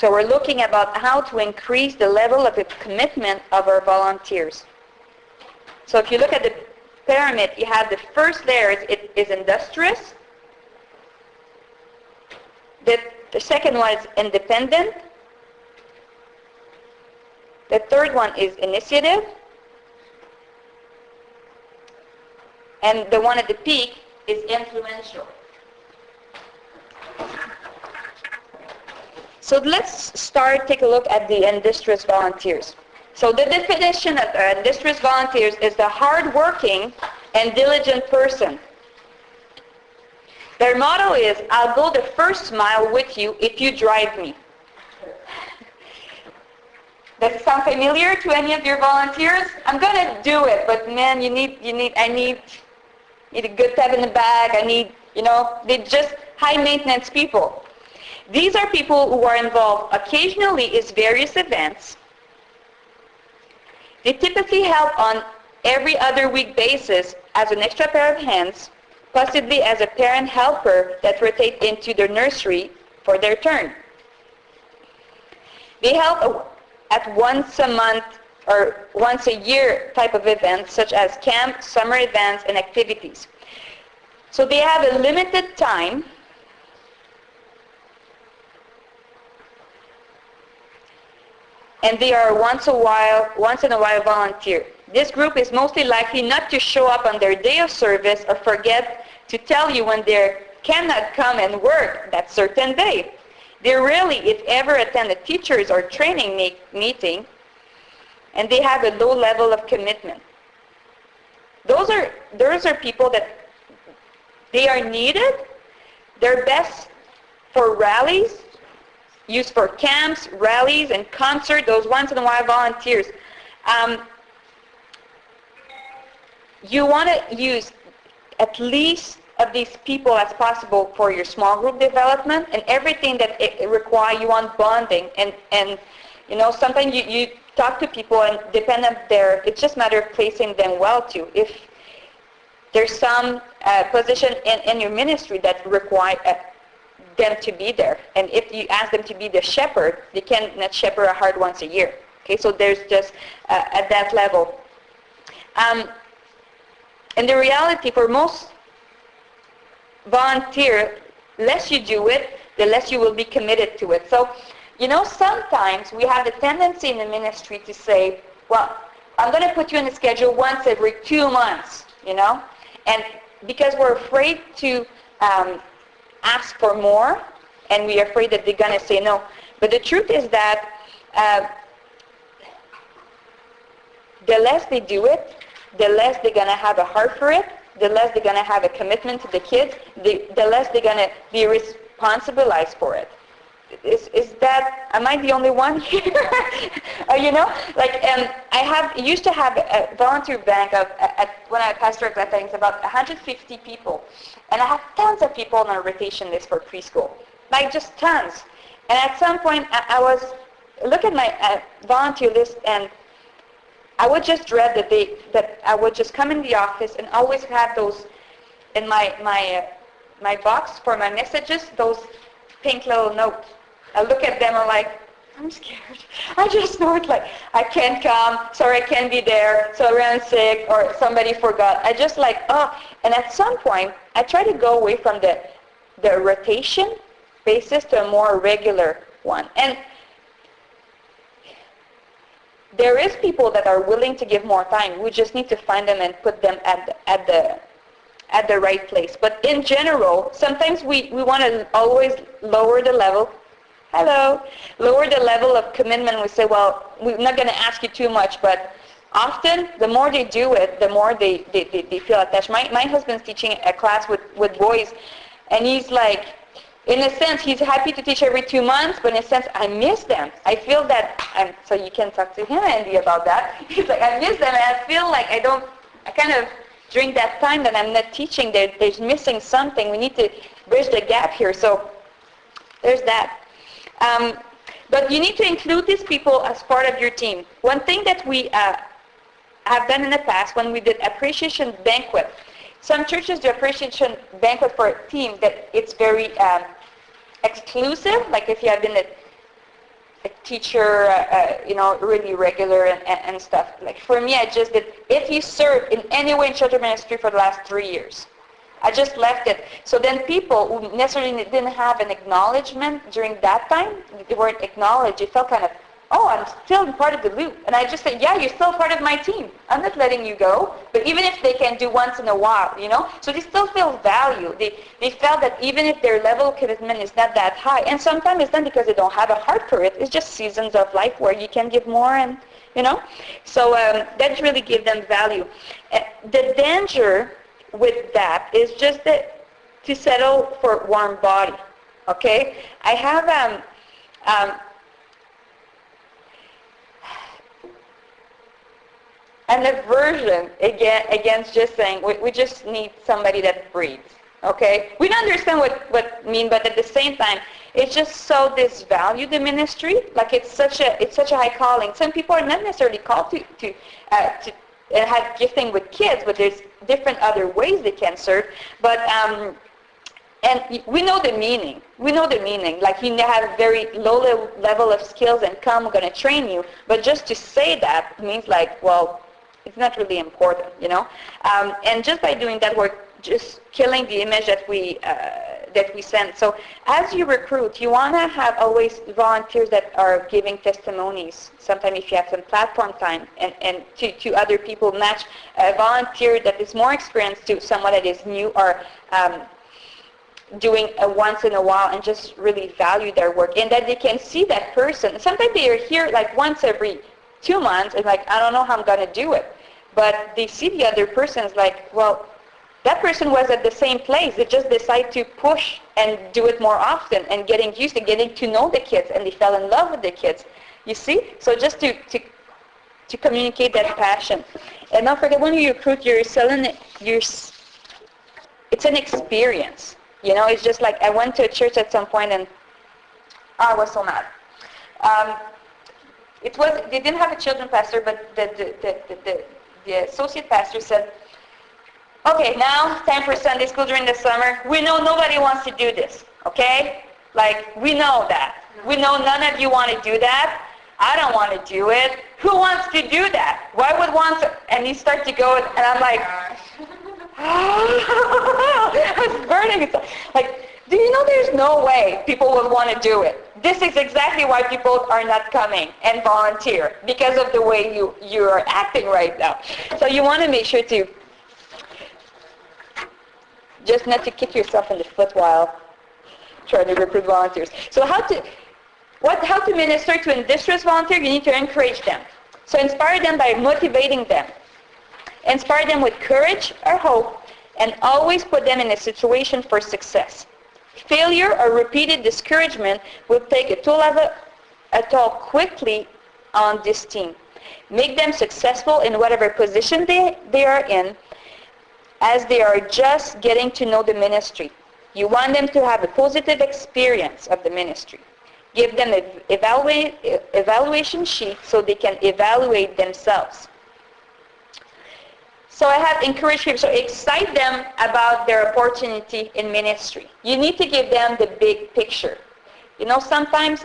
So we're looking about how to increase the level of the commitment of our volunteers. So if you look at the pyramid, you have the first layer is industrious. The second one is independent. The third one is initiative. And the one at the peak is influential. So let's take a look at the industrious volunteers. So the definition of industrious volunteers is the hardworking and diligent person. Their motto is, I'll go the first mile with you if you drive me. Does it sound familiar to any of your volunteers? I'm going to do it, but man, I need a good tap in the bag. They're just high maintenance people. These are people who are involved occasionally in various events. They typically help on every other week basis as an extra pair of hands, possibly as a parent helper that rotates into their nursery for their turn. They help at once a month or once a year type of events such as camp, summer events, and activities. So they have a limited time and they are once in a while volunteer. This group is mostly likely not to show up on their day of service or forget to tell you when they cannot come and work that certain day. They rarely, if ever, attend a teachers or training meeting, and they have a low level of commitment. Those are people that they are needed. They're best for rallies, used for camps, rallies, and concerts, those once-in-a-while volunteers. You want to use at least of these people as possible for your small group development, and everything that it requires, you want bonding. And sometimes you talk to people and depend on it's just a matter of placing them well too. If there's some position in your ministry that require them to be there, and if you ask them to be the shepherd, they cannot shepherd a heart once a year. Okay, so there's just at that level. And the reality for most volunteer, less you do it, the less you will be committed to it. So, sometimes we have the tendency in the ministry to say, well, I'm going to put you in the schedule once every 2 months, and because we're afraid to ask for more, and we're afraid that they're going to say no. But the truth is that the less they do it, the less they're going to have a heart for it, the less they're going to have a commitment to the kids, the less they're going to be responsibilized for it. Am I the only one here? I used to have a volunteer bank when I pastored at things about 150 people. And I have tons of people on our rotation list for preschool. Just tons. And at some point, I was look at my volunteer list, and I would just dread that I would just come in the office and always have those in my box for my messages, those pink little notes. I look at them and I'm scared. I just know it I can't come, sorry I can't be there, so I ran sick, or somebody forgot. I just and at some point, I try to go away from the rotation basis to a more regular one. And there is people that are willing to give more time. We just need to find them and put them at the right place. But in general, sometimes we want to always lower the level. Lower the level of commitment. We say, well, we're not going to ask you too much, but often the more they do it, the more they feel attached. My husband's teaching a class with boys, and he's in a sense, he's happy to teach every 2 months, but in a sense, I miss them. I feel that, so you can talk to him, Andy, about that. He's I miss them, and I feel I kind of, during that time that I'm not teaching, there's missing something. We need to bridge the gap here. So there's that. But you need to include these people as part of your team. One thing that we have done in the past when we did appreciation banquet, some churches do appreciation banquet for a team that it's very exclusive. Like if you have been a teacher, really regular and stuff. Like for me, I just did, if you serve in any way in children's ministry for the last 3 years, I just left it. So then people who necessarily didn't have an acknowledgement during that time, they weren't acknowledged. It felt kind of, oh, I'm still part of the loop. And I just said, yeah, you're still part of my team. I'm not letting you go. But even if they can do once in a while, so they still feel value. They felt that even if their level of commitment is not that high, and sometimes it's not because they don't have a heart for it, it's just seasons of life where you can give more and, So that really give them value. The danger with that is just that to settle for warm body, okay? I have an aversion against just saying we just need somebody that breathes, okay? We don't understand what I mean, but at the same time, it's just so disvalue the ministry. Like it's such a high calling. Some people are not necessarily called to have gifting with kids, but there's different other ways they can serve. But and we know the meaning. We know the meaning. Like you have a very low level of skills and come, we're going to train you. But just to say that means like, well, it's not really important, And just by doing that, we're just killing the image that we send. So as you recruit, you want to have always volunteers that are giving testimonies. Sometimes if you have some platform time and to other people, match a volunteer that is more experienced to someone that is new or doing a once in a while and just really value their work and that they can see that person. Sometimes they are here like once every 2 months and like, I don't know how I'm going to do it. But they see the other person's like, well, that person was at the same place. They just decide to push and do it more often and getting used to getting to know the kids and they fell in love with the kids. You see? So just to communicate that passion. And don't forget when you recruit, it's an experience. It's just like I went to a church at some point and I was so mad. They didn't have a children pastor, but the associate pastor said, okay, now time for Sunday school during the summer. We know nobody wants to do this, okay? Like, we know that. We know none of you want to do that. I don't want to do it. Who wants to do that? Why would want to? And he starts to go, and I'm like, I was burning. It's like, do you know there's no way people would want to do it? This is exactly why people are not coming and volunteer, because of the way you are acting right now. So you want to make sure to just not to kick yourself in the foot while trying to recruit volunteers. So how to minister to an distressed volunteer? You need to encourage them. So inspire them by motivating them. Inspire them with courage or hope, and always put them in a situation for success. Failure or repeated discouragement will take a toll quickly on this team. Make them successful in whatever position they are in, as they are just getting to know the ministry. You want them to have a positive experience of the ministry. Give them an evaluation sheet so they can evaluate themselves. So I have encouraged people, so excite them about their opportunity in ministry. You need to give them the big picture. Sometimes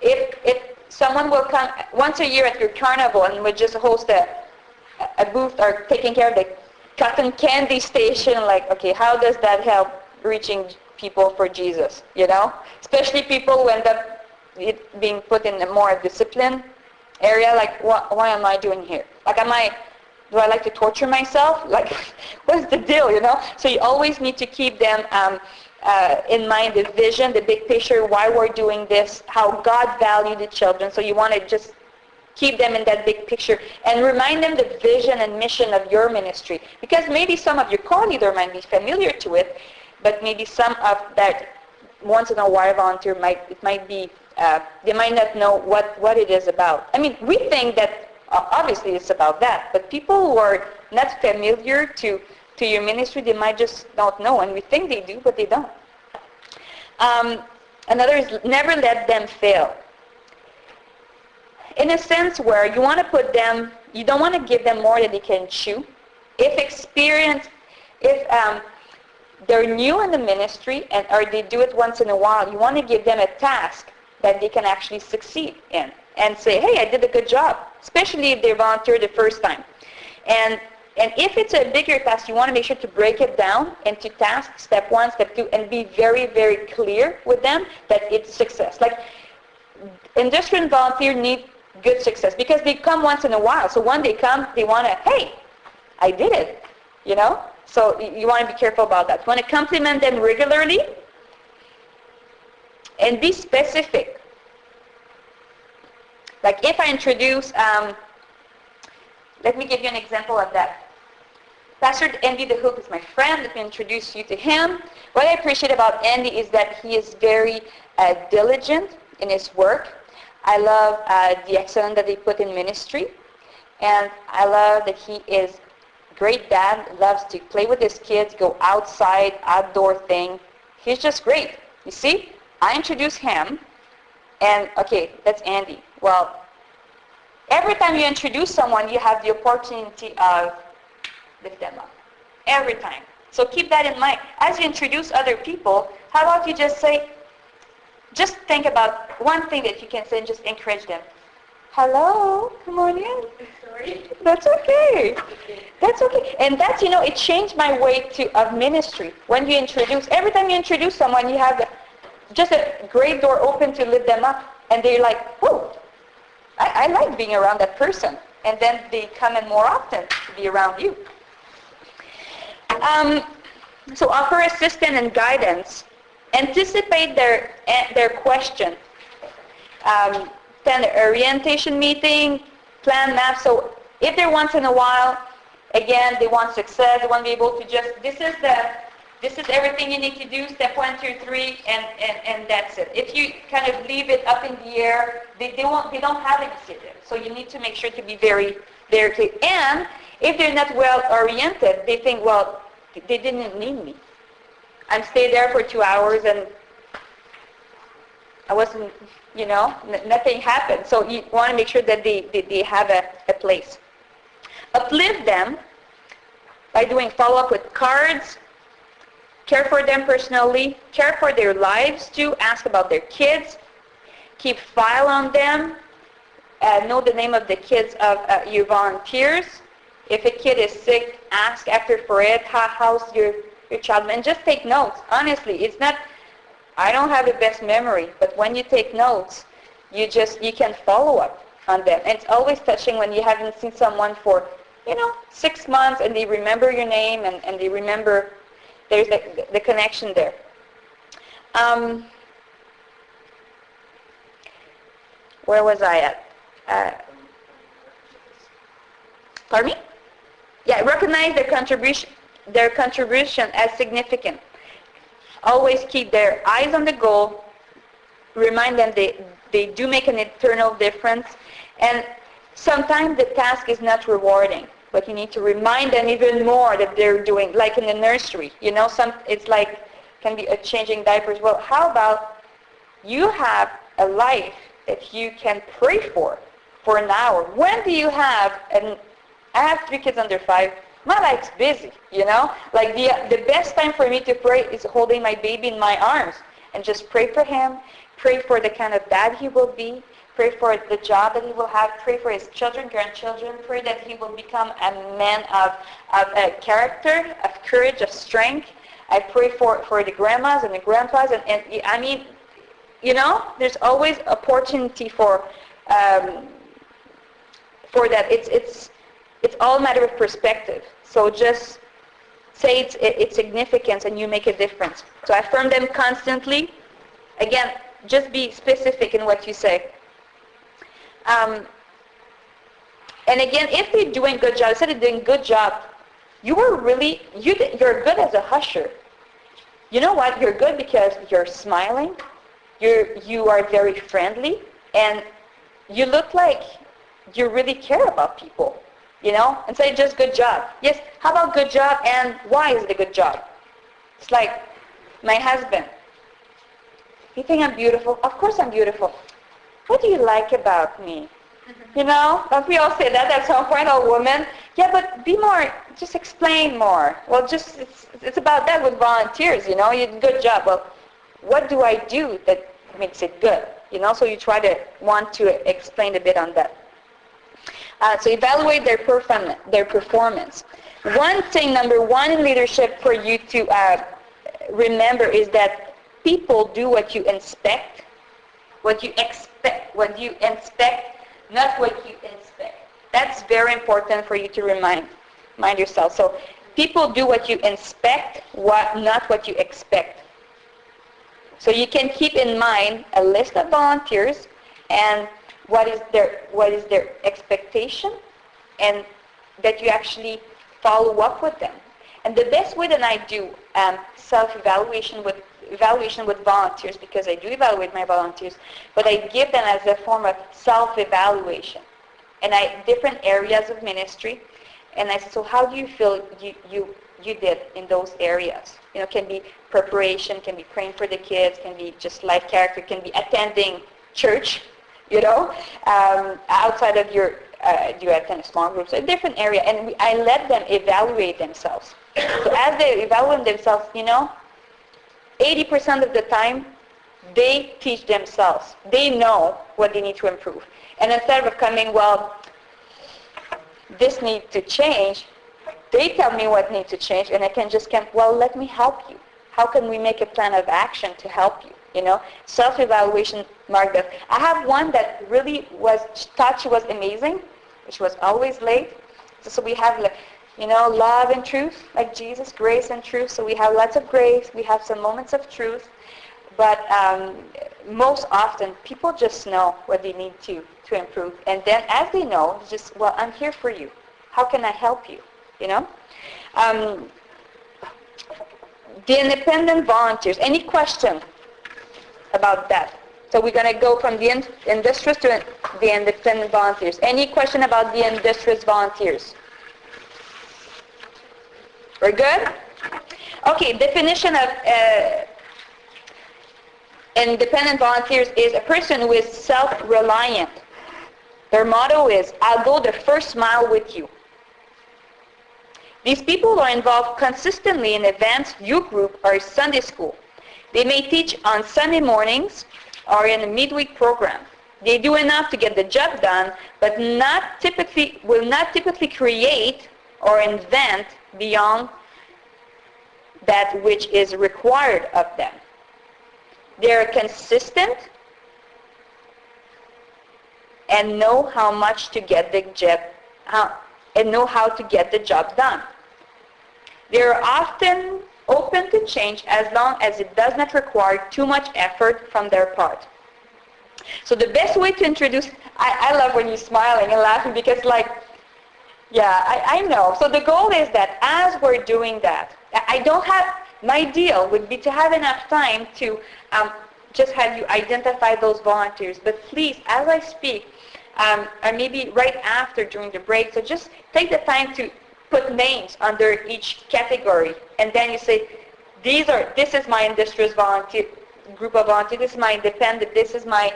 if someone will come once a year at your carnival and would just host a booth or taking care of the cotton candy station, like, okay, how does that help reaching people for Jesus, Especially people who end up being put in a more disciplined area, like, why am I doing here? Like, do I like to torture myself? Like, what's the deal, So you always need to keep them in mind the vision, the big picture, why we're doing this, how God valued the children. So you want to just keep them in that big picture and remind them the vision and mission of your ministry. Because maybe some of your co-leader might be familiar to it, but maybe some of that once in a while volunteer might be, they might not know what it is about. I mean, we think that obviously it's about that, but people who are not familiar to your ministry, they might just not know, and we think they do, but they don't. Another is never let them fail. In a sense where you want to put them, you don't want to give them more than they can chew. If they're new in the ministry or they do it once in a while, you want to give them a task that they can actually succeed in and say, hey, I did a good job, especially if they volunteer the first time. And if it's a bigger task, you want to make sure to break it down into tasks, step 1, step 2, and be very, very clear with them that it's success. Like, industrial volunteers need good success because they come once in a while. So when they come, they want to, hey, I did it, you know? So you want to be careful about that. You want to compliment them regularly and be specific. Like if I introduce, let me give you an example of that. Pastor Andy the Hook is my friend. Let me introduce you to him. What I appreciate about Andy is that he is very diligent in his work. I love the excellence that he put in ministry. And I love that he is great dad, loves to play with his kids, go outside, outdoor thing. He's just great. You see, I introduce him, and okay, that's Andy. Well, every time you introduce someone, you have the opportunity of lift them up. Every time. So keep that in mind. As you introduce other people, how about you just say, just think about one thing that you can say and just encourage them. Hello, come on in. Sorry. That's okay. That's okay. And that's, you know, it changed my way of ministry. When you introduce, every time you introduce someone, you have just a great door open to lift them up. And they're like, oh, I like being around that person. And then they come in more often to be around you. So offer assistance and guidance. Anticipate their question. Plan an orientation meeting, plan maps. So if they're once in a while, again, they want success, they want to be able to just, this is everything you need to do, step 1, 2, 3, and that's it. If you kind of leave it up in the air, they don't have initiative. So you need to make sure to be very, very clear. And if they're not well oriented, they think, well, they didn't need me. I'm staying there for 2 hours and I wasn't, you know, nothing happened. So you want to make sure that they have a place. Uplift them by doing follow-up with cards, care for them personally, care for their lives too, ask about their kids, keep file on them, know the name of the kids of your volunteers. If a kid is sick, ask after for it, how's your child, and just take notes. Honestly, it's not, I don't have the best memory, but when you take notes, you can follow up on them. And it's always touching when you haven't seen someone for, 6 months and they remember your name and they remember there's the connection there. Where was I at? Pardon me? Yeah, recognize their contribution as significant. Always keep their eyes on the goal. Remind them they do make an eternal difference. And sometimes the task is not rewarding, but you need to remind them even more that they're doing, like in the nursery, it's like, can be a changing diapers. Well, how about you have a life that you can pray for an hour? When do you have, and I have 3 kids under 5, my life's busy, Like the best time for me to pray is holding my baby in my arms and just pray for him, pray for the kind of dad he will be, pray for the job that he will have, pray for his children, grandchildren, pray that he will become a man of character, of courage, of strength. I pray for the grandmas and the grandpas, and I mean, there's always opportunity for that. It's all a matter of perspective. So just say its significance and you make a difference. So affirm them constantly. Again, just be specific in what you say. And again, if they're doing a good job, instead of doing a good job, you're good as a usher. You know what? You're good because you're smiling, you are very friendly, and you look like you really care about people. And say just good job. Yes, how about good job and why is it a good job? It's like my husband. You think I'm beautiful? Of course I'm beautiful. What do you like about me? Don't we all say that at some point, all women? Yeah, but be more, just explain more. Well, it's about that with volunteers, you good job. Well, what do I do that makes it good? So you want to explain a bit on that. So evaluate their performance. One thing, number one in leadership for you to remember is that people do what you expect, not what you inspect. That's very important for you to remind yourself. So people do what you inspect, not what you expect. So you can keep in mind a list of volunteers and what is their expectation, and that you actually follow up with them. And the best way that I do self-evaluation with volunteers, because I do evaluate my volunteers, but I give them as a form of self-evaluation. And different areas of ministry, and I said, so how do you feel you did in those areas? Can be preparation, can be praying for the kids, can be just life character, can be attending church, outside of your, do you attend small groups, a different area, and I let them evaluate themselves. So as they evaluate themselves, 80% of the time, they teach themselves. They know what they need to improve. And instead of coming, well, this needs to change, they tell me what needs to change, and I can just well, let me help you. How can we make a plan of action to help you? Self-evaluation, mark that. I have one that really thought she was amazing, which was always late. So we have, love and truth, like Jesus, grace and truth. So we have lots of grace. We have some moments of truth. But most often, people just know what they need to improve. And then as they know, just, well, I'm here for you. How can I help you? The independent volunteers. Any question about that? So we're going to go from the industrious to the independent volunteers. Any question about the industrious volunteers? We're good? Okay, definition of independent volunteers is a person who is self-reliant. Their motto is, I'll go the first mile with you. These people are involved consistently in advanced youth group or Sunday school. They may teach on Sunday mornings or in a midweek program. They do enough to get the job done, but will not typically create or invent beyond that which is required of them. They are consistent and know how to get the job done. They are often open to change as long as it does not require too much effort from their part. So the best way to introduce, I love when you're smiling and laughing because I know. So the goal is that as we're doing that, my deal would be to have enough time to just have you identify those volunteers. But please, as I speak, or maybe right after during the break, so just take the time to put names under each category, and then you say, this is my industrious volunteer group of volunteers, this is my independent, this is my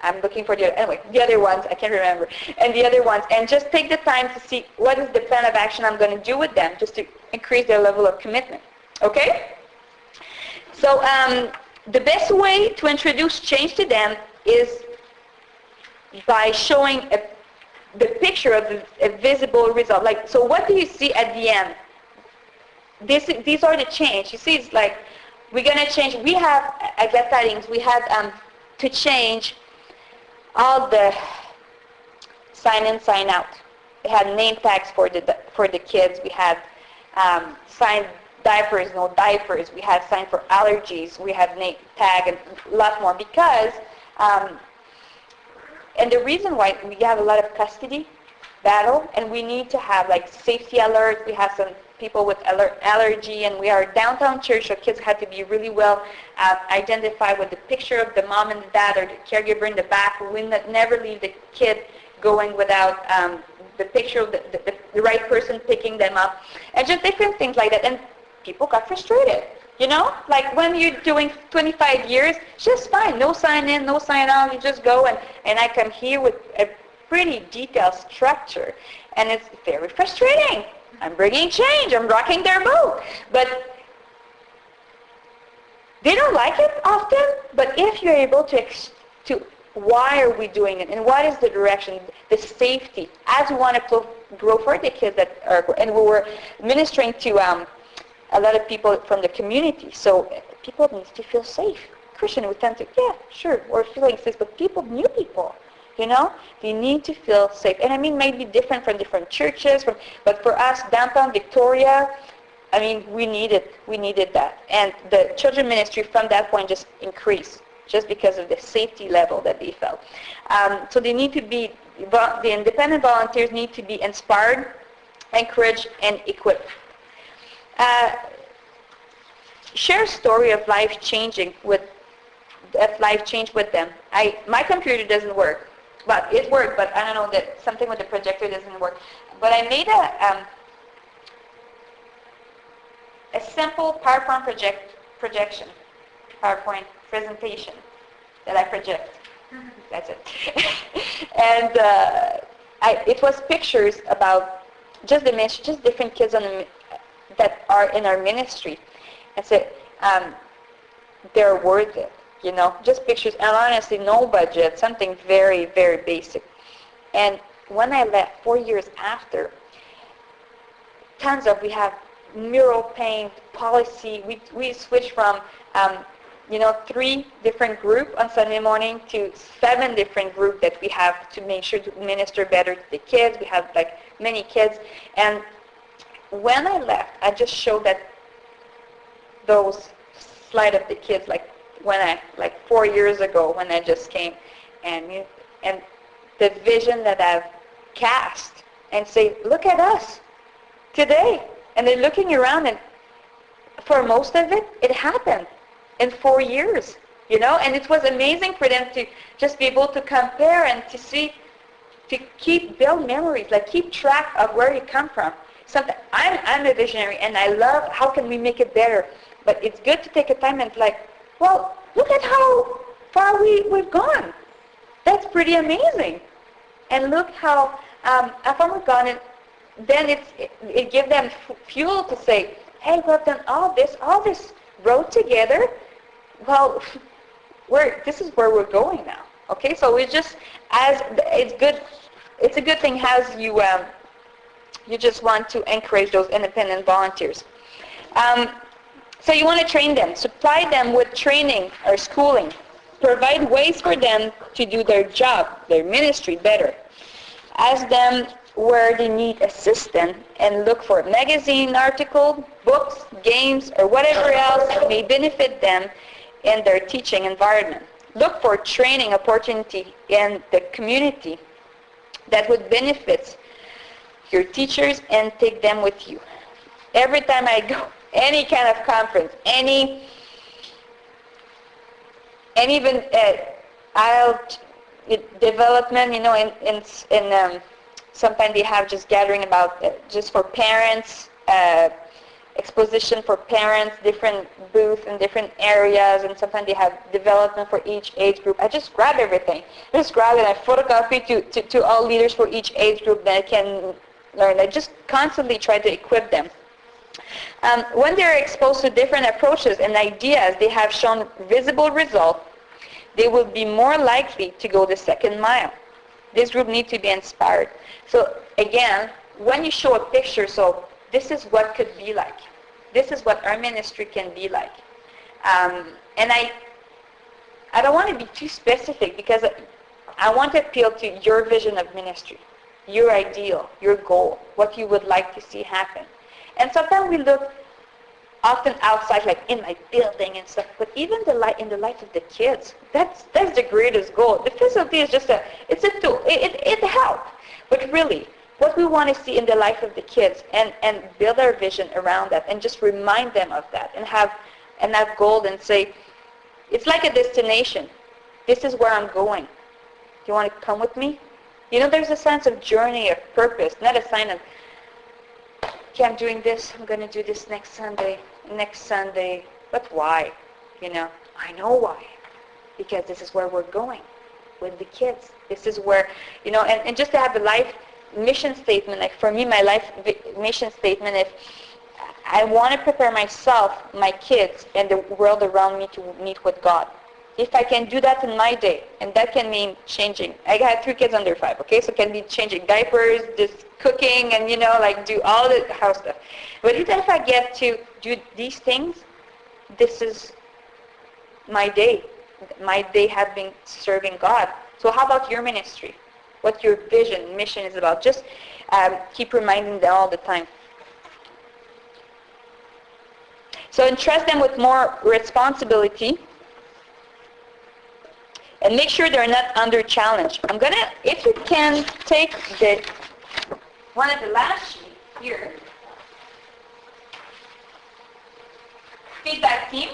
I'm looking for the other ones, I can't remember, and the other ones, and just take the time to see what is the plan of action I'm going to do with them, just to increase their level of commitment. Okay? So the best way to introduce change to them is by showing the picture of a visible result. So what do you see at the end? These are the change. You see, it's like we're going to change. We have, at Glad Tidings, we had to change all the sign in, sign out. We had name tags for the kids. We had signed diapers, no diapers. We had sign for allergies. We had name tag and a lot more because, and the reason why we have a lot of custody battle, and we need to have safety alerts. We have some people with allergy, and we are downtown church, so kids had to be really well identified with the picture of the mom and the dad or the caregiver in the back. We never leave the kid going without the picture of the right person picking them up, and just different things like that. And people got frustrated. When you're doing 25 years, just fine. No sign in, no sign out. You just go, and I come here with a pretty detailed structure, and it's very frustrating. I'm bringing change. I'm rocking their boat. But They don't like it often, but if you're able to why are we doing it and what is the direction, the safety, as we want to grow for the kids that are, and we were ministering to a lot of people from the community, so people need to feel safe. Christian, we tend to, yeah, sure, we're feeling safe, but people, new people, they need to feel safe. And I mean, maybe different from different churches, but for us, downtown Victoria, I mean, we needed that. And the children ministry from that point just increased, just because of the safety level that they felt. So they need to be, the independent volunteers need to be inspired, encouraged, and equipped. Share a story of life changing with them. My computer doesn't work, but it worked. But I don't know that something with the projector doesn't work. But I made a simple PowerPoint PowerPoint presentation that I project. That's it. And it was pictures about just the ministry, just different kids that are in our ministry. And so they're worth it, just pictures. And honestly, no budget, something very, very basic. And when I left 4 years after, we have mural paint, policy. We switched from 3 different groups on Sunday morning to 7 different groups that we have to make sure to minister better to the kids. We have like many kids. And when I left, I just showed those slide of the kids like 4 years ago when I just came, and the vision that I've cast, and say, look at us today. And they're looking around, and for most of it happened in 4 years, and it was amazing for them to just be able to compare and to see, to build memories, like keep track of where you come from. I'm a visionary, and I love how can we make it better, but it's good to take a time and well, look at how far we've gone. That's pretty amazing. And look how far we've gone, and then it gives them fuel to say, hey, we've done all this road together. Well, this is where we're going now. Okay, so it's good. It's a good thing as you just want to encourage those independent volunteers. So you want to train them, supply them with training or schooling, provide ways for them to do their job, their ministry better. Ask them where they need assistance and look for magazine articles, books, games, or whatever else may benefit them in their teaching environment. Look for training opportunity in the community that would benefit your teachers and take them with you. Every time I go, any kind of conference, any even development, sometimes they have just gathering about just for parents, exposition for parents, different booths in different areas, and sometimes they have development for each age group. I just grab everything. I just grab it and I photocopy to all leaders for each age group that can learn. I just constantly try to equip them. When they're exposed to different approaches and ideas, they have shown visible results, they will be more likely to go the second mile. This group needs to be inspired. So again, when you show a picture, so this is what could be like. This is what our ministry can be like. And I don't want to be too specific because I want to appeal to your vision of ministry, your ideal, your goal, what you would like to see happen. And sometimes we look often outside, like in my building and stuff, but even in the life of the kids, that's the greatest goal. The facility is just it's a tool. It helps. But really, what we want to see in the life of the kids and build our vision around that and just remind them of that and have goal and say, it's like a destination. This is where I'm going. Do you want to come with me? There's a sense of journey, of purpose, not a sign of, okay, I'm doing this, I'm going to do this next Sunday, but why? I know why. Because this is where we're going with the kids. This is where, and just to have a life mission statement, like for me, my life mission statement, if I want to prepare myself, my kids, and the world around me to meet with God. If I can do that in my day, and that can mean changing. I had 3 kids under 5, okay? So it can be changing diapers, just cooking, and, like do all the house stuff. But even if I get to do these things, this is my day. My day has been serving God. So how about your ministry? What your vision, mission is about? Just keep reminding them all the time. So entrust them with more responsibility. And make sure they're not under challenge. I'm going to, if you can, take one of the last sheets here. Feedback team.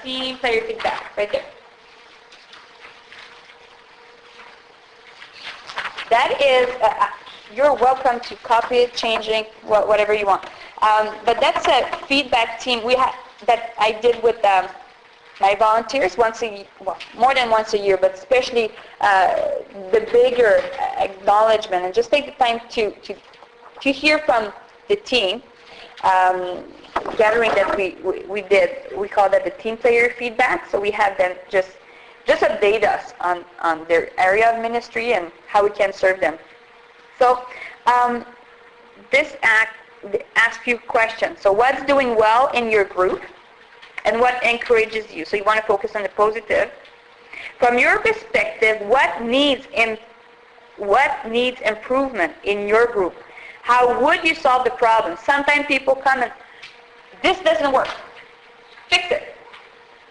Team player feedback, right there. That is, you're welcome to copy it, changing, whatever you want. But that's a feedback team that I did with my volunteers once a year, well, more than once a year, but especially the bigger acknowledgement, and just take the time to hear from the team gathering that we did. We call that the team player feedback. So we had them just update us on their area of ministry and how we can serve them. So this asks you questions. So what's doing well in your group? And what encourages you? So you want to focus on the positive. From your perspective, what needs improvement in your group? How would you solve the problem? Sometimes people come and, this doesn't work. Fix it.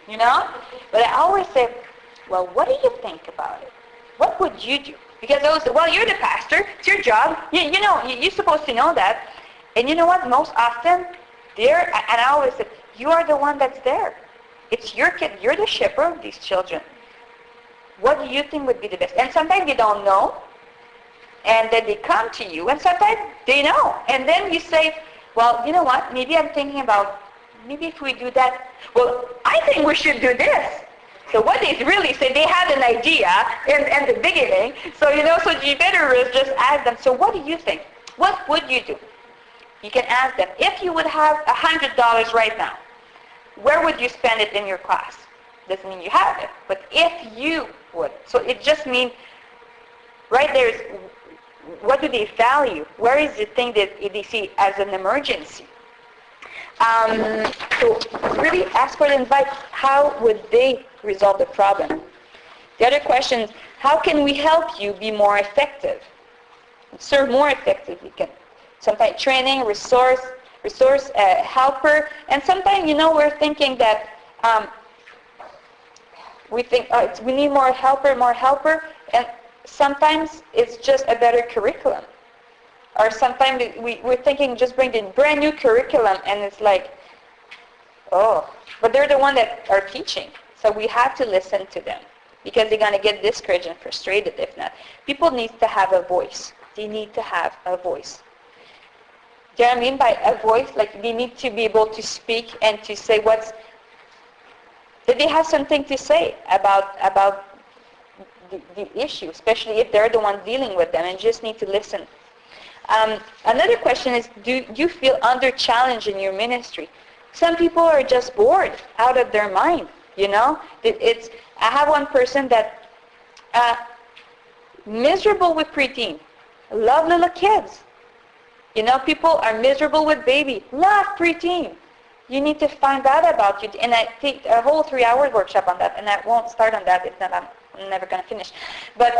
But I always say, well, what do you think about it? What would you do? Because those, well, you're the pastor. It's your job. You're supposed to know that. And you know what? Most often, and I always say, you are the one that's there. It's your kid. You're the shepherd of these children. What do you think would be the best? And sometimes they don't know. And then they come to you. And sometimes they know. And then you say, well, you know what? Maybe I'm thinking about, maybe if we do that. Well, I think we should do this. So what they really say, they had an idea in the beginning. So, so you better just ask them, so what do you think? What would you do? You can ask them, if you would have $100 right now, where would you spend it in your class? Doesn't mean you have it, but if you would. So it just means, right there is, what do they value? Where is the thing that they see as an emergency? So really ask for the advice. How would they resolve the problem? The other question is, how can we help you be more effective? Serve more effectively. Sometimes training, resource helper, and sometimes we're thinking that we think we need more helper, and sometimes it's just a better curriculum, or sometimes we're thinking just bring the brand new curriculum, and it's like, oh, but they're the one that are teaching, so we have to listen to them because they're going to get discouraged and frustrated if not. People need to have a voice. They need to have a voice. Do you know what I mean by a voice? Like they need to be able to speak and to say that they have something to say about the issue, especially if they're the one dealing with them, and just need to listen. Another question is, do you feel under challenge in your ministry? Some people are just bored out of their mind, I have one person that miserable with preteen, love little kids. People are miserable with baby, love preteen. You need to find out about it. And I take a whole 3-hour workshop on that, and I won't start on that if not I'm never going to finish. But,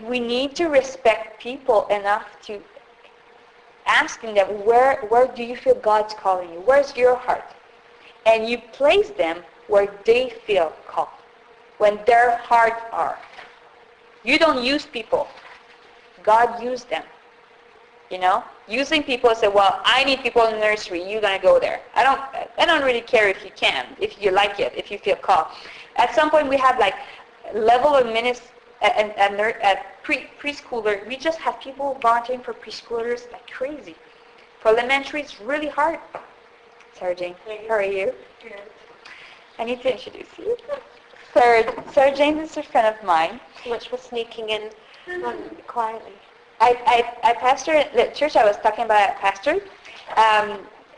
we need to respect people enough to asking them, where do you feel God's calling you? Where's your heart? And you place them where they feel called, when their heart are. You don't use people. God used them. Using people say, well, I need people in the nursery, you're going to go there. I don't really care if you can, if you like it, if you feel called. At some point we have like level of minutes at preschooler. We just have people volunteering for preschoolers like crazy. For elementary, it's really hard. Sarah Jane, how are you? Good. I need to introduce you. Sarah Jane is a friend of mine. Which was sneaking in quietly. I pastored the church I was talking about. I pastored.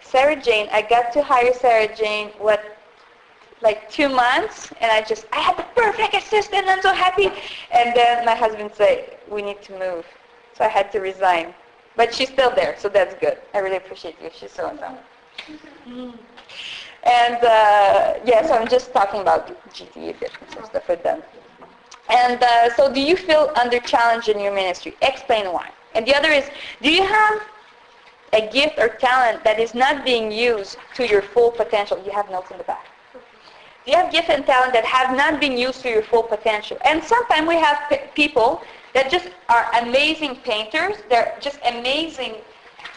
Sarah Jane, I got to hire Sarah Jane, like 2 months, and I had the perfect assistant, I'm so happy. And then my husband said, we need to move. So I had to resign. But she's still there, so that's good. I really appreciate you. She's so awesome. And so I'm just talking about GTE business and stuff with them. And so do you feel under challenge in your ministry? Explain why. And the other is, do you have a gift or talent that is not being used to your full potential? You have notes in the back. Do you have gift and talent that have not been used to your full potential? And sometimes we have people that just are amazing painters. They're just amazing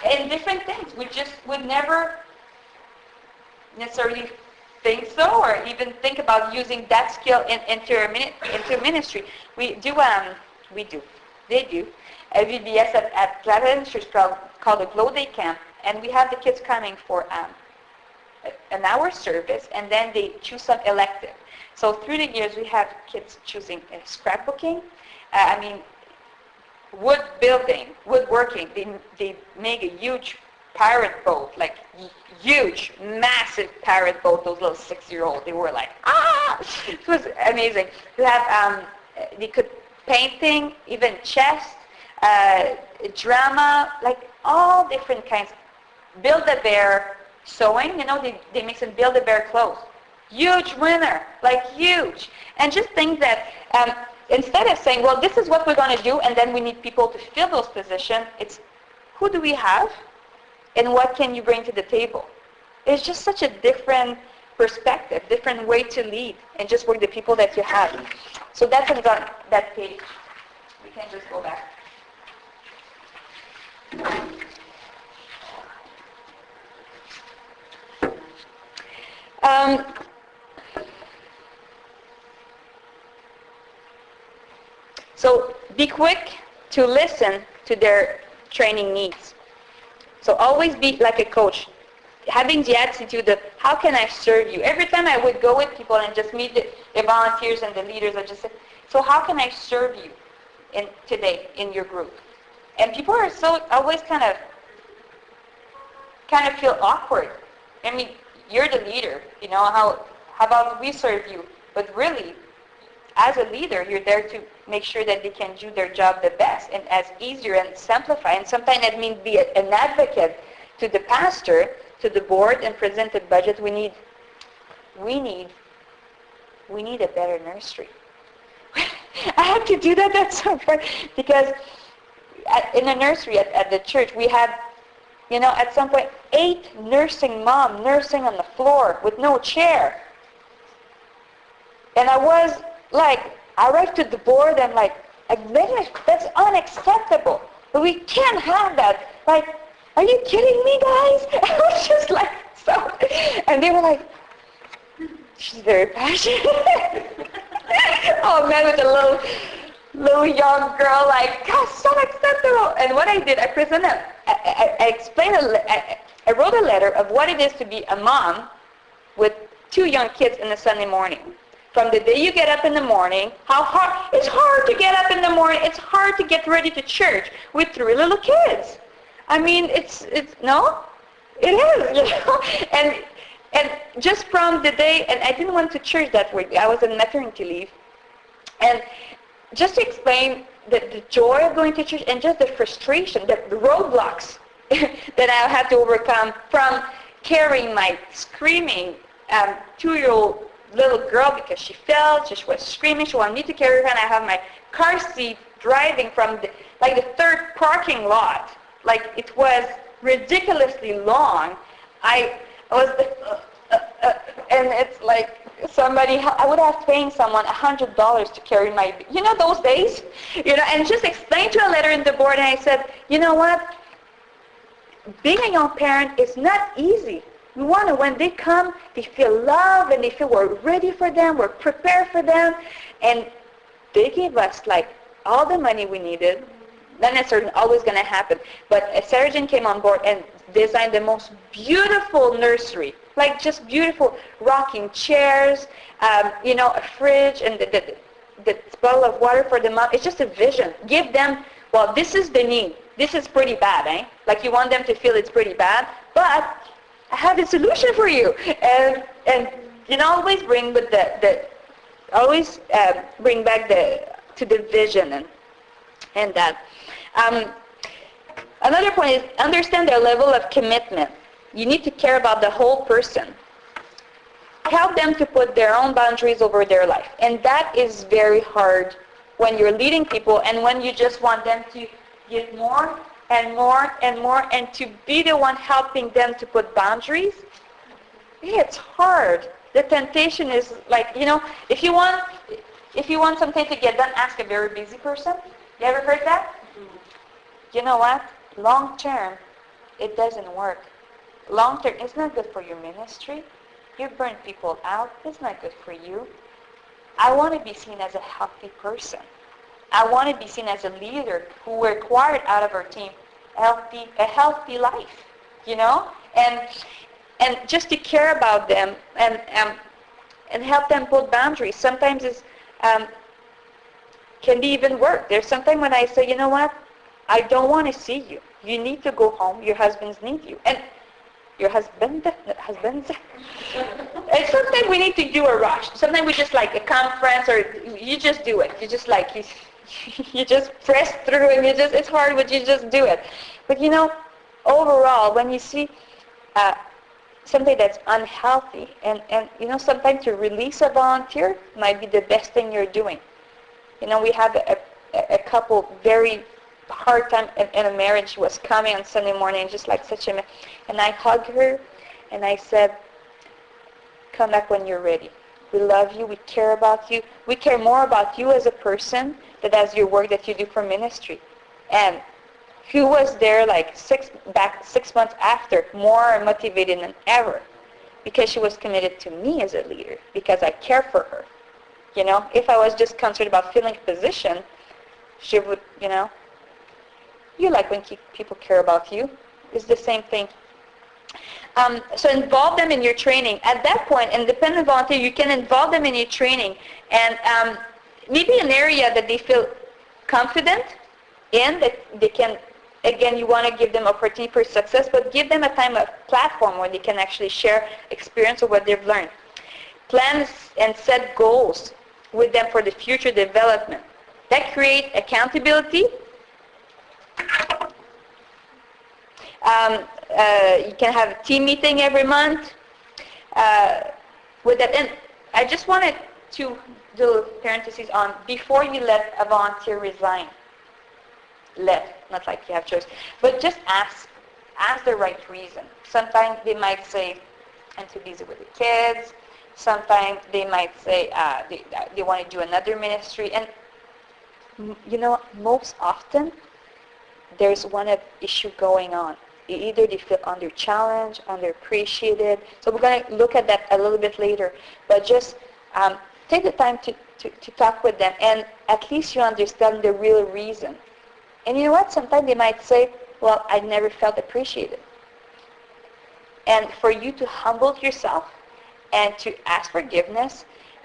in different things. We just would never necessarily think so, or even think about using that skill into ministry. They do a VBS at Platinum Church called the Glow Day Camp, and we have the kids coming for an hour service, and then they choose some elective. So through the years, we have kids choosing scrapbooking, wood building, woodworking. They make a huge pirate boat, like huge, massive pirate boat. Those little 6-year-olds, they were like, ah! It was amazing. We have, they could painting, even chess, drama, like all different kinds. Build-A-Bear sewing, they make some Build-A-Bear clothes. Huge winner, like huge. And just think that instead of saying, well, this is what we're going to do, and then we need people to fill those positions, it's who do we have, and what can you bring to the table? It's just such a different perspective, different way to lead, and just work the people that you have. So that's on that page. We can just go back. So be quick to listen to their training needs. So always be like a coach, having the attitude of, how can I serve you? Every time I would go with people and just meet the volunteers and the leaders, I just said, so how can I serve you today in your group? And people are so always kind of feel awkward. I mean, you're the leader, how about we serve you? But really, as a leader, you're there to make sure that they can do their job the best and as easier and simplify. And sometimes that means be an advocate to the pastor, to the board, and present a budget. We need a better nursery. I have to do that at some point because in a nursery at the church, we had, at some point, 8 nursing moms nursing on the floor with no chair. And I was like, I arrived to the board and like, that's unacceptable. But we can't have that. Like, are you kidding me, guys? I was just like, so. And they were like, she's very passionate. Oh man, with a little young girl, like, gosh, so unacceptable. And what I did, I presented, I explained, I wrote a letter of what it is to be a mom with 2 young kids in the Sunday morning. From the day you get up in the morning, it's hard to get up in the morning. It's hard to get ready to church with 3 little kids. I mean, it's no, it is. And just from the day, and I didn't went to church that week. I was on maternity leave, and just to explain the joy of going to church and just the frustration, the roadblocks that I had to overcome from carrying my screaming 2-year-old little girl because she fell, she was screaming, she wanted me to carry her, and I have my car seat driving from the 3rd parking lot. Like, it was ridiculously long. I was, and it's like I would have paying someone $100 to carry my, those days, and just explain to a letter in the board, and I said, you know what, being a young parent is not easy. We want to, when they come, they feel love and they feel we're ready for them, we're prepared for them. And they gave us like all the money we needed. Not necessarily always going to happen. But Sarah Jane came on board and designed the most beautiful nursery. Like just beautiful rocking chairs, a fridge and the bottle of water for the mom. It's just a vision. Give them well, this is the need. This is pretty bad, eh? Like you want them to feel it's pretty bad, but I have a solution for you. And you know, always bring with always bring back to the vision and that. Another point is understand their level of commitment. You need to care about the whole person. Help them to put their own boundaries over their life. And that is very hard when you're leading people and when you just want them to give more and more and more and to be the one helping them to put boundaries. It's hard. The temptation is like, you know, if you want something to get done, ask a very busy person. You ever heard that? You know what? Long term, it doesn't work. Long term, it's not good for your ministry. You burn people out. It's not good for you. I want to be seen as a healthy person. I want to be seen as a leader who required out of our team a healthy life, you know, and just to care about them and help them put boundaries. Sometimes it's can be even work. There's sometimes when I say, you know what, I don't want to see you. You need to go home. Your husbands need you. And your husbands. And sometimes we need to do a rush. Sometimes we just like a conference or you just do it. You just like, you just press through and it's hard, but you just do it. But you know, overall, when you see something that's unhealthy, and you know, sometimes to release a volunteer might be the best thing you're doing. You know, we have a couple very hard time in a marriage. She was coming on Sunday morning, just like such a, and I hugged her, and I said, come back when you're ready. We love you. We care about you. We care more about you as a person than as your work that you do for ministry. And who was there like 6 months after, more motivated than ever, because she was committed to me as a leader, because I care for her. You know, if I was just concerned about filling a position, she would, you know, you like when people care about you. It's the same thing. So involve them in your training. At that point, independent volunteer, you can involve them in your training. And maybe an area that they feel confident in, that they can, again, you want to give them opportunity for success, but give them a platform where they can actually share experience of what they've learned. Plan and set goals with them for the future development. That creates accountability. You can have a team meeting every month with that. And I just wanted to do parentheses on before you let a volunteer resign. Not like you have choice, but just ask the right reason. Sometimes they might say, I'm too busy with the kids. Sometimes they might say they want to do another ministry. And you know, most often there's one issue going on. Either they feel under challenged, underappreciated. So we're going to look at that a little bit later. But just take the time to talk with them, and at least you understand the real reason. And you know what? Sometimes they might say, well, I never felt appreciated. And for you to humble yourself and to ask forgiveness,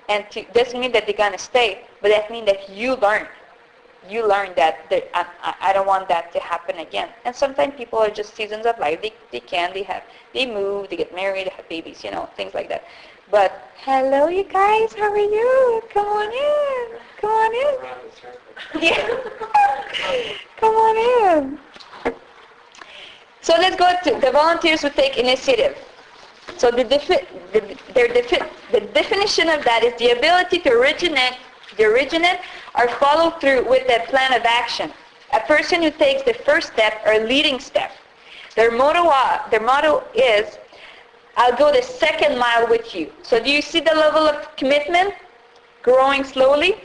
and doesn't mean that they're going to stay, but that means that you learn. You learn that I don't want that to happen again. And sometimes people are just seasons of life. They move, they get married, they have babies, you know, things like that. But hello, you guys, how are you? Come on in. Come on in. Yeah. Come on in. So let's go to the volunteers who take initiative. So the definition of that is the ability to originate or follow through with a plan of action. A person who takes the first step or leading step. Their motto is, I'll go the second mile with you. So do you see the level of commitment growing slowly?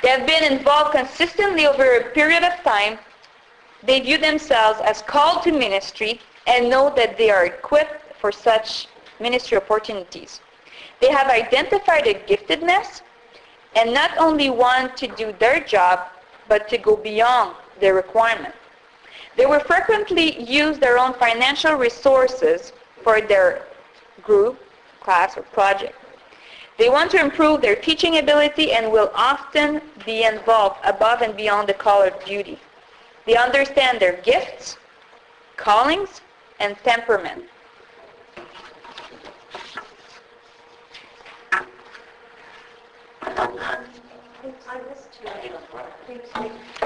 They have been involved consistently over a period of time. They view themselves as called to ministry and know that they are equipped for such ministry opportunities. They have identified a giftedness and not only want to do their job, but to go beyond their requirement. They will frequently use their own financial resources for their group, class, or project. They want to improve their teaching ability and will often be involved above and beyond the call of duty. They understand their gifts, callings, and temperament.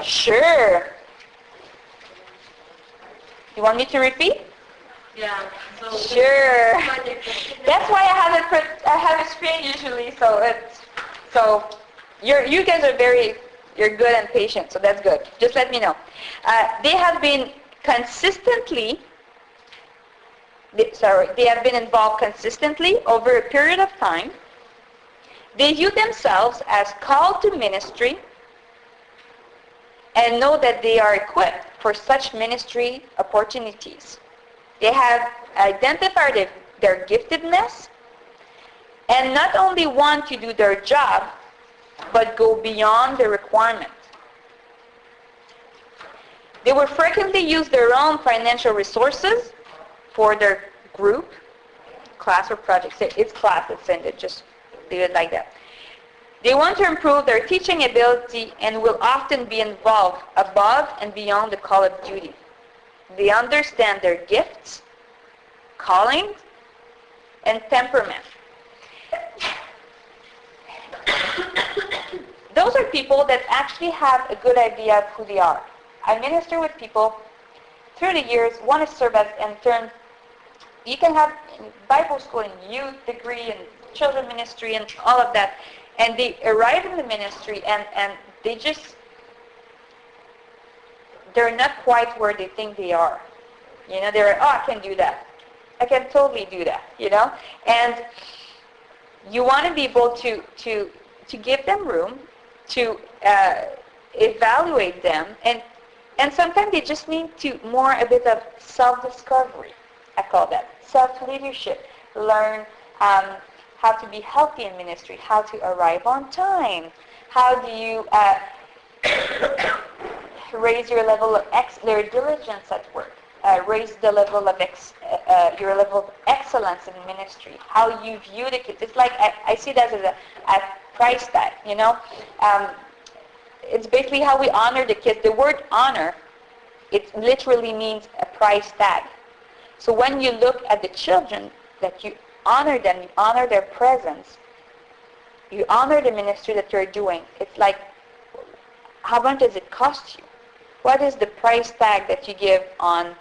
Sure. You want me to repeat? Yeah. Sure. That's why I have a screen usually, so you guys are you're good and patient, so that's good. Just let me know. They have been involved consistently over a period of time. They view themselves as called to ministry and know that they are equipped for such ministry opportunities. They have identified their giftedness and not only want to do their job, but go beyond the requirement. They will frequently use their own financial resources for their group, class, or project. It's class, it's in it, just leave it like that. They want to improve their teaching ability and will often be involved above and beyond the call of duty. They understand their gifts, callings, and temperament. Those are people that actually have a good idea of who they are. I minister with people through the years, want to serve as intern. You can have Bible school and youth degree and children ministry and all of that. And they arrive in the ministry and they're not quite where they think they are. You know, they're, I can do that. I can totally do that, you know. And you want to be able to give them room, to evaluate them, and sometimes they just need a bit of self-discovery. I call that self-leadership. Learn how to be healthy in ministry, how to arrive on time, how do you raise your level of their diligence at work, raise the level of your level of excellence in ministry, how you view the kids. It's like I see that as a price tag, you know. It's basically how we honor the kids. The word honor, it literally means a price tag. So when you look at the children, that you honor them, you honor their presence, you honor the ministry that you're doing. It's like, how much does it cost you? What is the price tag that you give on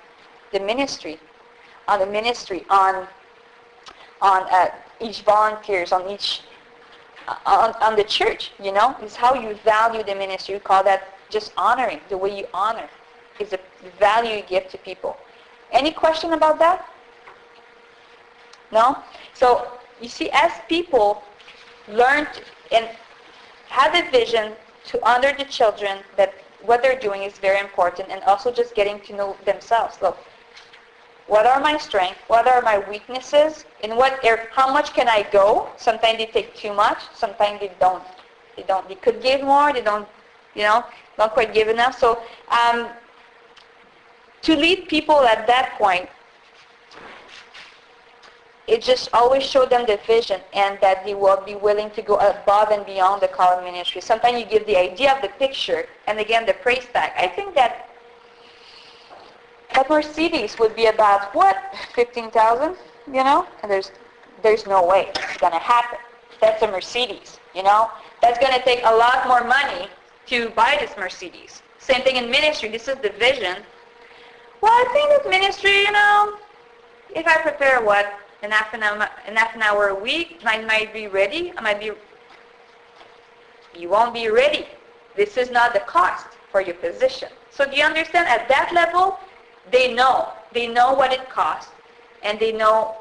the ministry, on each volunteers, on the church, you know? It's how you value the ministry. We call that just honoring. The way you honor is the value you give to people. Any question about that? No? So, you see, as people learn and have a vision to honor the children, that what they're doing is very important, and also just getting to know themselves. Look, what are my strengths? What are my weaknesses? In what area? How much can I go? Sometimes they take too much. Sometimes they don't. They could give more. They don't, not quite give enough. So to lead people at that point, it just always show them the vision and that they will be willing to go above and beyond the call of ministry. Sometimes you give the idea of the picture and again the praise tag. I think that Mercedes would be about, what, 15,000, And there's no way it's going to happen. That's a Mercedes, That's going to take a lot more money to buy this Mercedes. Same thing in ministry. This is the vision. Well, I think that ministry, if I prepare an half an hour a week, I might be ready. You won't be ready. This is not the cost for your position. So do you understand? At that level, they know what it costs, and they know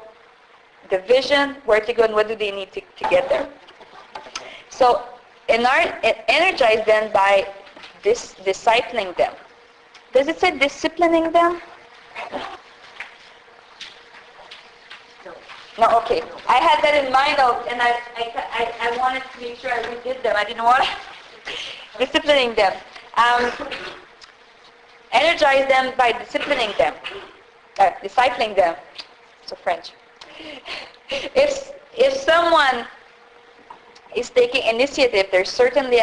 the vision, where to go, and what do they need to get there. So energize them by disciplining them. Does it say disciplining them? No, okay. I had that in mind, and I wanted to make sure I redid them. I didn't want to disciplining them. Energize them by disciplining them, discipling them. So French. If someone is taking initiative. They're certainly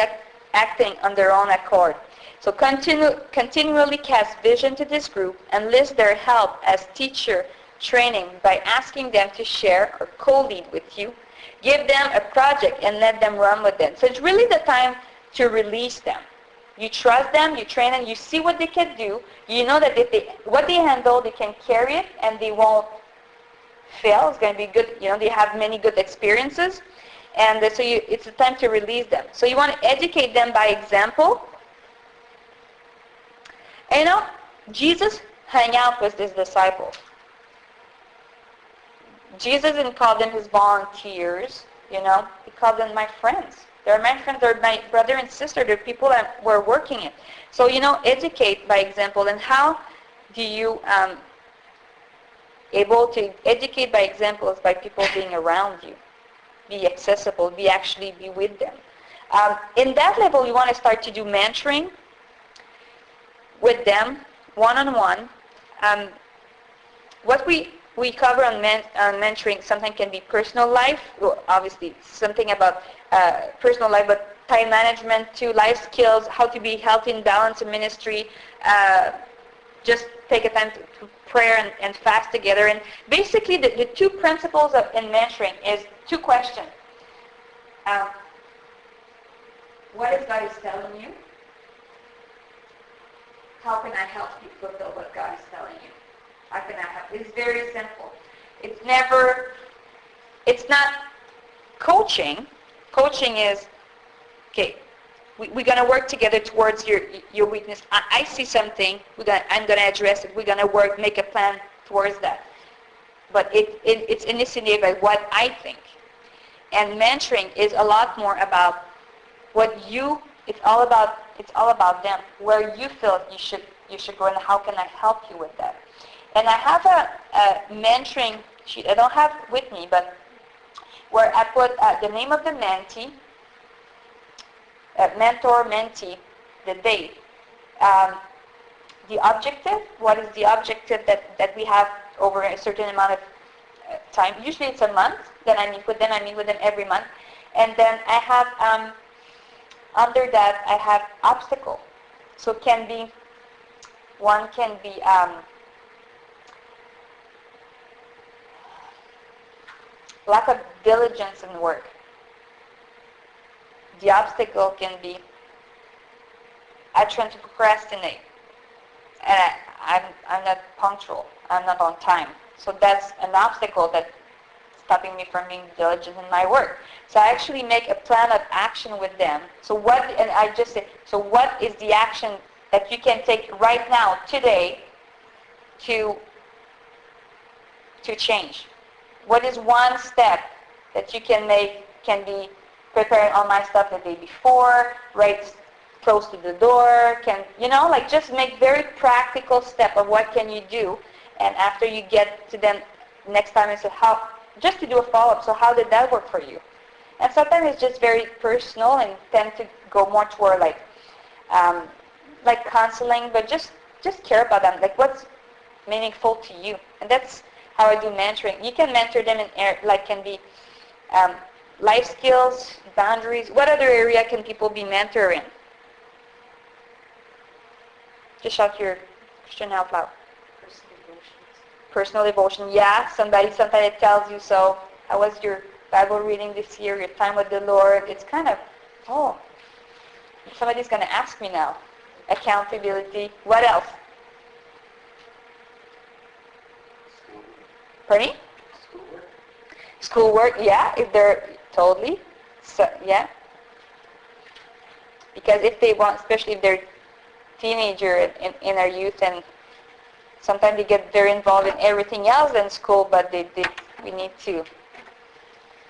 acting on their own accord. So continually cast vision to this group and list their help as teacher training by asking them to share or co-lead with you. Give them a project and let them run with it. So it's really the time to release them. You trust them, you train them, you see what they can do. You know that what they handle, they can carry it and they won't fail. It's going to be good. You know, they have many good experiences. And so it's a time to release them. So you want to educate them by example. And you know, Jesus hung out with his disciples. Jesus didn't call them his volunteers, you know. He called them my friends. They're my friends. They're my brother and sister. They're people that we're working in. So, you know, educate by example. And how do you able to educate by example is by people being around you. Be accessible. Be with them. In that level, you want to start to do mentoring with them, one-on-one. What we cover on mentoring sometimes can be personal life, well, obviously something about personal life, but time management too, life skills, how to be healthy and balanced in ministry, just take a time to prayer and fast together. And basically the two principles in mentoring is two questions. What is God is telling you? How can I help you fulfill what God is telling you? How can I help? It's very simple. It's not coaching. Coaching is, okay, we're going to work together towards your weakness. I see something, I'm going to address it. We're going to make a plan towards that. But it's initiated by what I think. And mentoring is a lot more about it's all about them, where you feel you should go and how can I help you with that. And I have a mentoring sheet. I don't have it with me, but where I put the name of the mentee, mentor, mentee, the date, the objective. What is the objective that we have over a certain amount of time? Usually it's a month. Then I meet with them. I meet with them every month. And then I have, under that, I have obstacle. So one can be lack of diligence in work. The obstacle can be I try to procrastinate, and I'm not punctual. I'm not on time. So that's an obstacle that's stopping me from being diligent in my work. So I actually make a plan of action with them. So what is the action that you can take right now, today, to change? What is one step that you can make? Can be preparing all my stuff the day before, right close to the door, just make very practical step of what can you do. And after you get to them next time and say just to do a follow-up. So how did that work for you? And sometimes it's just very personal and tend to go more toward like counseling, but just care about them, like what's meaningful to you. And that's how I do mentoring. You can mentor them in can be life skills, boundaries. What other area can people be mentoring? Just shout your question out loud. Personal devotion. Yeah, sometimes it tells you, so how was your Bible reading this year, your time with the Lord? It's kind of, somebody's going to ask me now. Accountability. What else? Pardon me? Schoolwork, yeah, if they're totally. So, yeah. Because if they want, especially if they're teenager in their youth, and sometimes they get very involved in everything else in school, but we need to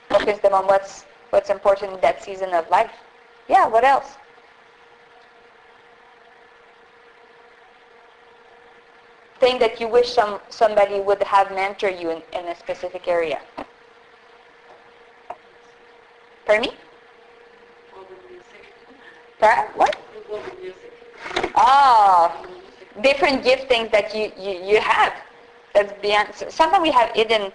focus them on what's important in that season of life. Yeah, what else? Thing that you wish somebody would have mentor you in a specific area. Pardon me? What? Different giftings that you have. That's beyond. Sometimes we have hidden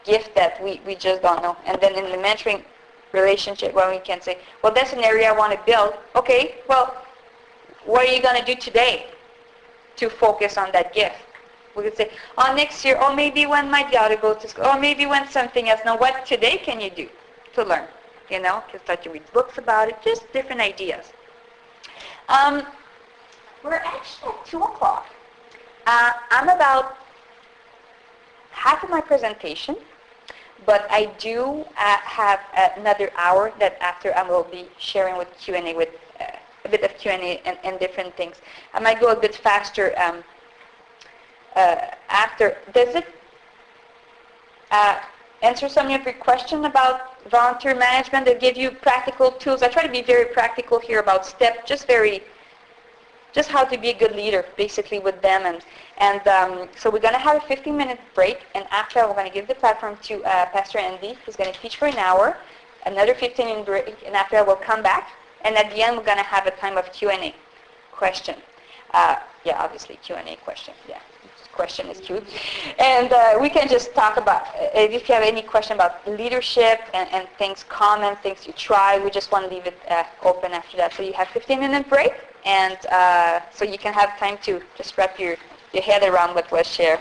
gift that we just don't know. And then in the mentoring, relationship, when we can say, well, that's an area I want to build. Okay, well, what are you going to do today to focus on that gift? We could say, oh, next year, or maybe when my daughter goes to school, or maybe when something else. Now, what today can you do to learn? You know, you can start to read books about it, just different ideas. We're actually at 2 o'clock. I'm about half of my presentation, but I do have another hour that after I will be sharing with Q&A, with a bit of Q&A and different things. I might go a bit faster after. Does it answer some of your question about volunteer management? They give you practical tools. I try to be very practical here about STEP, just how to be a good leader, basically, with them. And so we're going to have a 15-minute break, and after we're going to give the platform to Pastor Andy, who's going to teach for an hour, another 15-minute break, and after I will come back, and at the end we're going to have a time of Q&A question. Yeah, obviously Q&A question, yeah. Question is cute. And we can just talk about, if you have any question about leadership and things, common things you try, we just want to leave it open after that. So you have 15-minute break, and so you can have time to just wrap your head around what was shared.